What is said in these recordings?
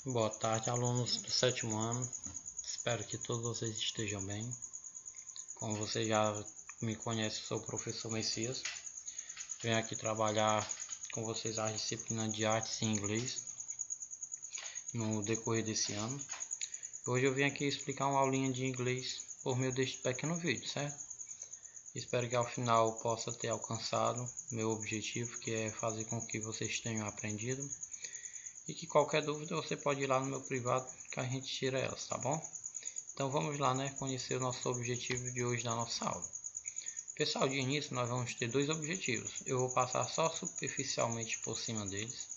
Boa tarde, alunos do sétimo ano. Espero que todos vocês estejam bem. Como você já me conhece, sou o professor Messias. Venho aqui trabalhar com vocês a disciplina de artes em inglês no decorrer desse ano. Hoje eu vim aqui explicar uma aulinha de inglês por meio deste pequeno vídeo, certo? Espero que ao final possa ter alcançado meu objetivo, que é fazer com que vocês tenham aprendido. E que qualquer dúvida você pode ir lá no meu privado que a gente tira elas, tá bom? Então vamos lá, conhecer o nosso objetivo de hoje na nossa aula. Pessoal, de início nós vamos ter dois objetivos. Eu vou passar só superficialmente por cima deles,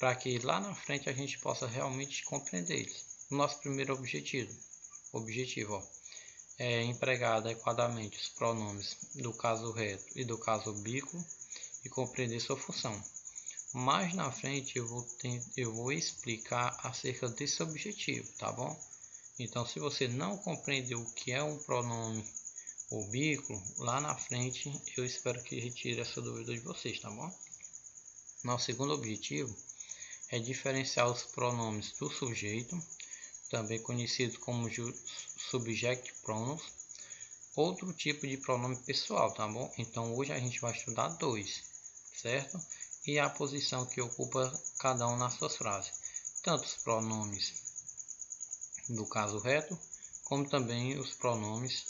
para que lá na frente a gente possa realmente compreender eles. O nosso primeiro objetivo é empregar adequadamente os pronomes do caso reto e do caso oblíquo e compreender sua função. Mais na frente eu vou explicar acerca desse objetivo, tá bom? Então, se você não compreendeu o que é um pronome oblíquo, lá na frente eu espero que retire essa dúvida de vocês, tá bom? Nosso segundo objetivo é diferenciar os pronomes do sujeito, também conhecido como subject pronouns, outro tipo de pronome pessoal, tá bom? Então, hoje a gente vai estudar dois, certo? E a posição que ocupa cada um nas suas frases, tanto os pronomes do caso reto, como também os pronomes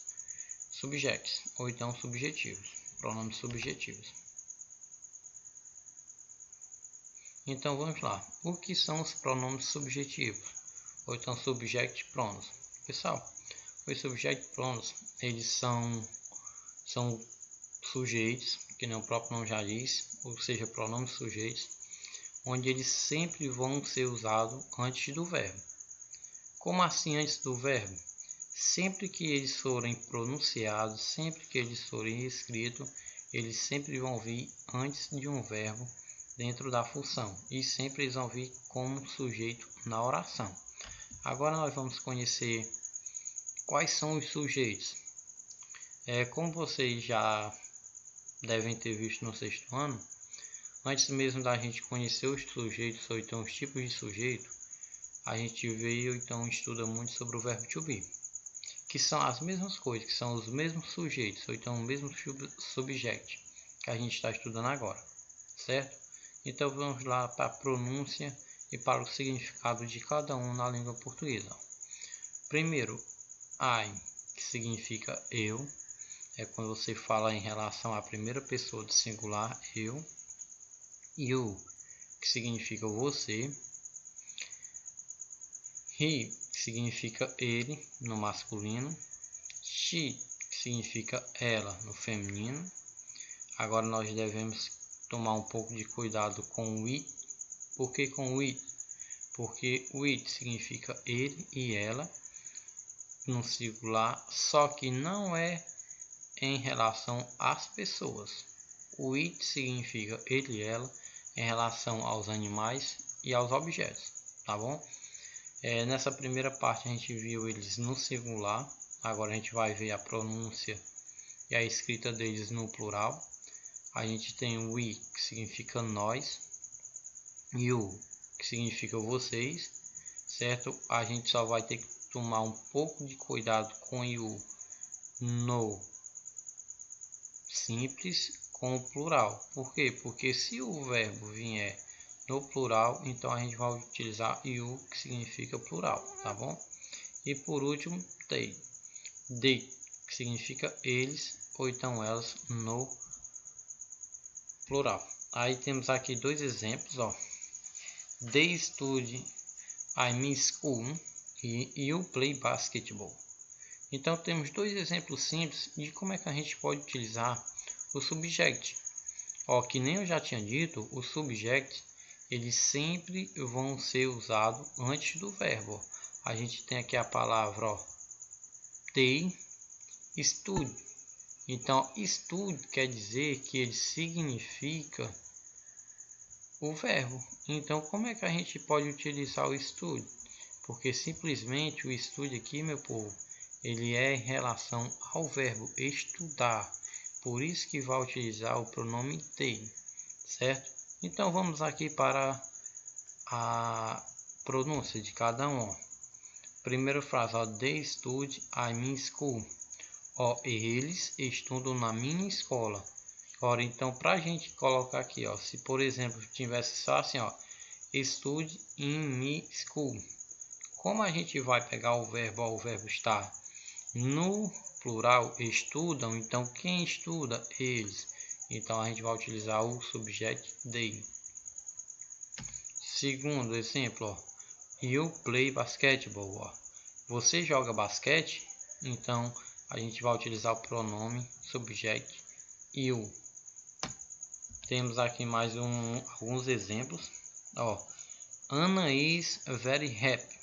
subjects, ou então subjetivos, pronomes subjetivos. Então vamos lá, o que são os pronomes subjetivos, ou então subject pronouns? Pessoal, os subject pronouns, eles são sujeitos, que nem o próprio nome já diz, ou seja, pronomes sujeitos, onde eles sempre vão ser usados antes do verbo. Como assim antes do verbo? Sempre que eles forem pronunciados, sempre que eles forem escritos, eles sempre vão vir antes de um verbo dentro da função e sempre eles vão vir como sujeito na oração. Agora nós vamos conhecer quais são os sujeitos. Como vocês já devem ter visto no sexto ano, antes mesmo da gente conhecer os sujeitos ou então os tipos de sujeito, a gente veio então estuda muito sobre o verbo to be, que são as mesmas coisas, que são os mesmos sujeitos ou então o mesmo subject que a gente está estudando agora, certo? Então vamos lá para a pronúncia e para o significado de cada um na língua portuguesa. Primeiro, I, que significa eu, é quando você fala em relação à primeira pessoa do singular, eu. You, que significa você. He, que significa ele, no masculino. She, que significa ela, no feminino. Agora nós devemos tomar um pouco de cuidado com o it. Por que com o it? Porque o it significa ele e ela, no singular, só que não é em relação às pessoas. O it significa ele e ela em relação aos animais e aos objetos, tá bom? Nessa primeira parte a gente viu eles no singular, agora a gente vai ver a pronúncia e a escrita deles no plural. A gente tem o we, que significa nós, you, que significa vocês, certo? A gente só vai ter que tomar um pouco de cuidado com you no simples com o plural. Por quê? Porque se o verbo vier no plural, então a gente vai utilizar you, que significa plural, tá bom? E por último, they, que significa eles ou então elas no plural. Aí temos aqui dois exemplos, ó. They study, I miss school e you play basketball. Então temos dois exemplos simples de como é que a gente pode utilizar o subject. Que nem eu já tinha dito, o subject eles sempre vão ser usados antes do verbo. A gente tem aqui a palavra they study. Então study quer dizer que ele significa o verbo. Então como é que a gente pode utilizar o study? Porque simplesmente o study aqui, meu povo, ele é em relação ao verbo estudar. Por isso que vai utilizar o pronome they, certo? Então vamos aqui para a pronúncia de cada um, ó. Primeira frase, ó, they study I'm in school. Ó, eles estudam na minha escola. Ora, então, para a gente colocar aqui, ó, se por exemplo tivesse só assim, ó, study in my school. Como a gente vai pegar o verbo estar no plural, estudam, então quem estuda? Eles. Então a gente vai utilizar o subject they. Segundo exemplo, ó, you play basketball. Ó. Você joga basquete? Então a gente vai utilizar o pronome subject you. Temos aqui mais alguns exemplos. Ó, Anna is very happy.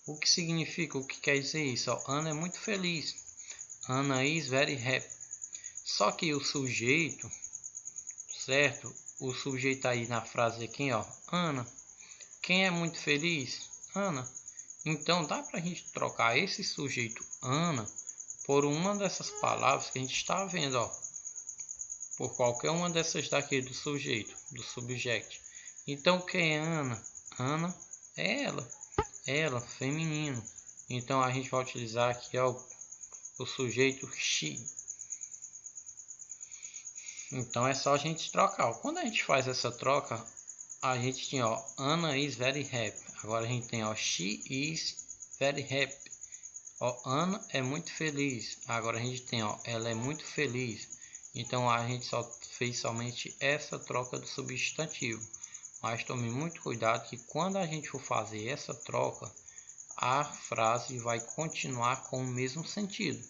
O que significa? O que quer dizer isso? Ó, Anna é muito feliz. Anna is very happy. Só que o sujeito, certo? O sujeito aí na frase aqui, ó, Ana. Quem é muito feliz? Ana. Então dá pra gente trocar esse sujeito Ana por uma dessas palavras que a gente está vendo, ó. Por qualquer uma dessas daqui do sujeito, do subject. Então quem é Ana? Ana é ela, feminino. Então a gente vai utilizar aqui, ó, o sujeito she. Então é só a gente trocar. Ó. Quando a gente faz essa troca, a gente tinha, ó, Anna is very happy. Agora a gente tem, ó, she is very happy. Ó, Ana é muito feliz. Agora a gente tem, ó, ela é muito feliz. Então a gente só fez somente essa troca do substantivo. Mas tome muito cuidado que quando a gente for fazer essa troca, a frase vai continuar com o mesmo sentido.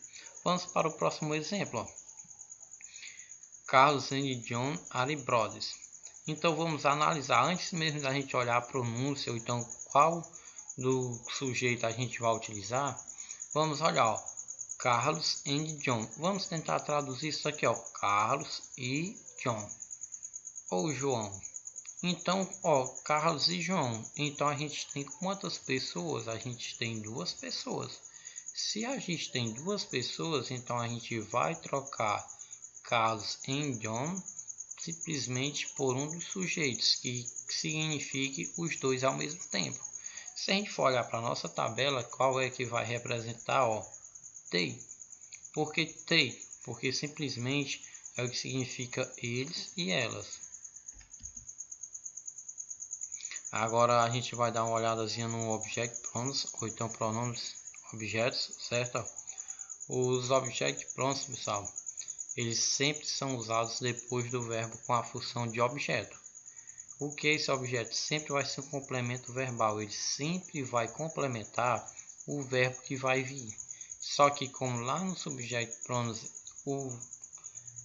Vamos para o próximo exemplo. Ó. Carlos and John are brothers. Então vamos analisar antes mesmo da gente olhar a pronúncia ou então qual do sujeito a gente vai utilizar. Vamos olhar, ó, Carlos and John. Vamos tentar traduzir isso aqui, ó, Carlos e John ou João. Então, ó, Carlos e João. Então a gente tem quantas pessoas? A gente tem 2 pessoas. Se a gente tem 2 pessoas, então a gente vai trocar Carlos e John simplesmente por um dos sujeitos que signifique os dois ao mesmo tempo. Se a gente for olhar para a nossa tabela, qual é que vai representar? Ó, they. Por que they? Porque simplesmente é o que significa eles e elas. Agora a gente vai dar uma olhadazinha no object pronouns, ou então pronomes objetos, certo? Os object pronouns, pessoal, eles sempre são usados depois do verbo com a função de objeto. O que é esse objeto? Sempre vai ser um complemento verbal, ele sempre vai complementar o verbo que vai vir. Só que como lá no subject pronouns,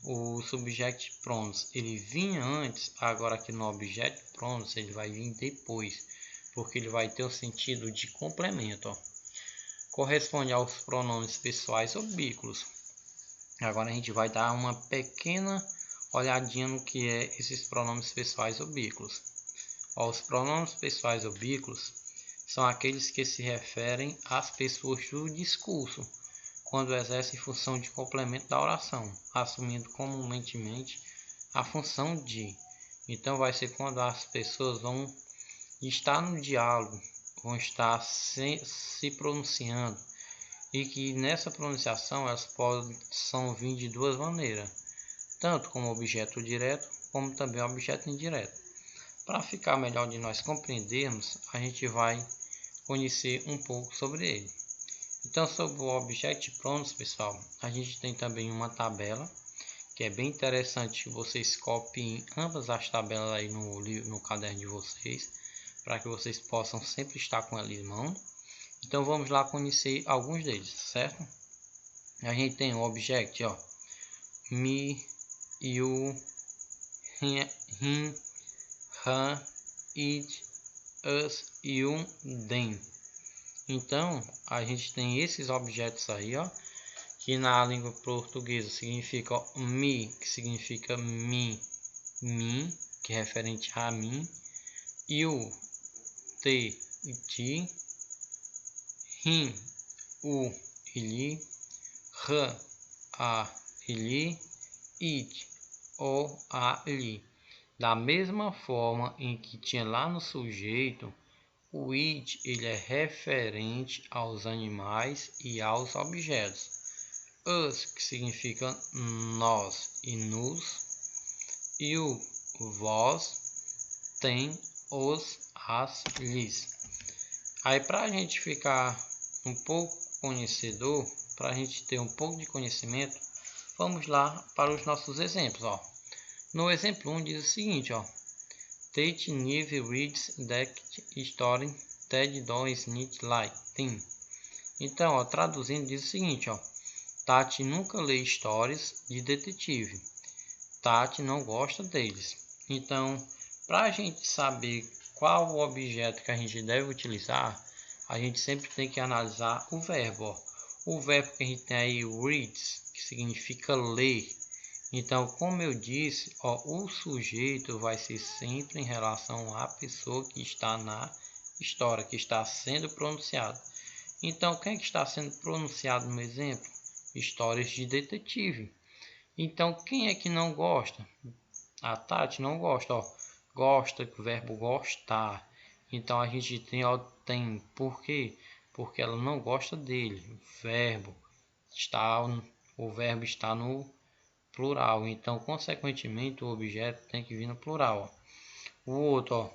o subject pronouns ele vinha antes, agora aqui no object pronouns ele vai vir depois, porque ele vai ter o sentido de complemento. Ó. Corresponde aos pronomes pessoais ubíquos. Agora a gente vai dar uma pequena olhadinha no que é esses pronomes pessoais ubíquos. Ó, os pronomes pessoais ubíquos são aqueles que se referem às pessoas do discurso, quando exercem função de complemento da oração, assumindo comumente a função de. Então vai ser quando as pessoas vão estar no diálogo, vão estar se pronunciando, e que nessa pronunciação elas possam vir de 2 maneiras, tanto como objeto direto, como também objeto indireto. Para ficar melhor de nós compreendermos, a gente vai conhecer um pouco sobre ele. Então, sobre o object pronouns, pessoal, a gente tem também uma tabela, que é bem interessante que vocês copiem ambas as tabelas aí no caderno de vocês, para que vocês possam sempre estar com ela em mão. Então vamos lá conhecer alguns deles, certo? A gente tem o object, ó, me, you, him, her, it, us e them. Então a gente tem esses objetos aí, ó, que na língua portuguesa significa ó, me, que significa mim, que é referente a mim, you, te e ti, him, o, ele, her, a, ele, it, o, a, ele. Da mesma forma em que tinha lá no sujeito, O it ele é referente aos animais e aos objetos. Us, que significa nós e nos, e o vós tem os, as, lhes. Aí para a gente ficar um pouco conhecedor, para a gente ter um pouco de conhecimento, vamos lá para os nossos exemplos. Ó. No exemplo 1 diz o seguinte, ó. Tate never reads that story Ted does not like them. Então, ó, traduzindo diz o seguinte, ó. Tati nunca lê histórias de detetive. Tati não gosta deles. Então, para a gente saber qual o objeto que a gente deve utilizar, a gente sempre tem que analisar o verbo. Ó. O verbo que a gente tem aí, reads, que significa ler. Então, como eu disse, ó, o sujeito vai ser sempre em relação à pessoa que está na história, que está sendo pronunciado. Então, quem é que está sendo pronunciado no exemplo? Histórias de detetive. Então, quem é que não gosta? A Tati não gosta, ó. Gosta, o verbo gostar. Então, a gente tem, ó, tem. Por quê? Porque ela não gosta dele. O verbo está no plural. Então, consequentemente, o objeto tem que vir no plural. Ó. O outro, ó.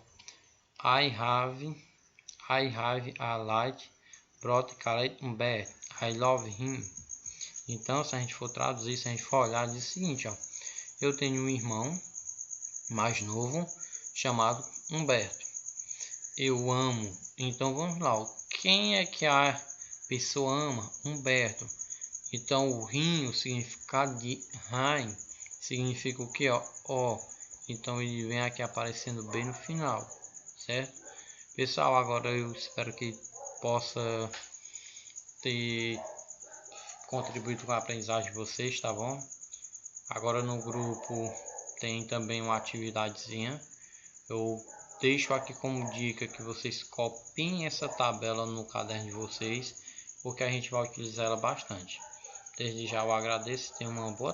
I have a light brought carrot bear. I love him. Então, se a gente for traduzir, se a gente for olhar, diz o seguinte, ó. Eu tenho um irmão mais novo chamado Humberto. Eu amo. Então, vamos lá. Ó. Quem é que a pessoa ama? Humberto. Então, o rim, o significado de rain, significa o que? Ó. Então, ele vem aqui aparecendo bem no final, certo? Pessoal, agora eu espero que possa ter contribuído com a aprendizagem de vocês, tá bom? Agora no grupo tem também uma atividadezinha. Eu deixo aqui como dica que vocês copiem essa tabela no caderno de vocês, porque a gente vai utilizar ela bastante. Desde já eu agradeço e tenham uma boa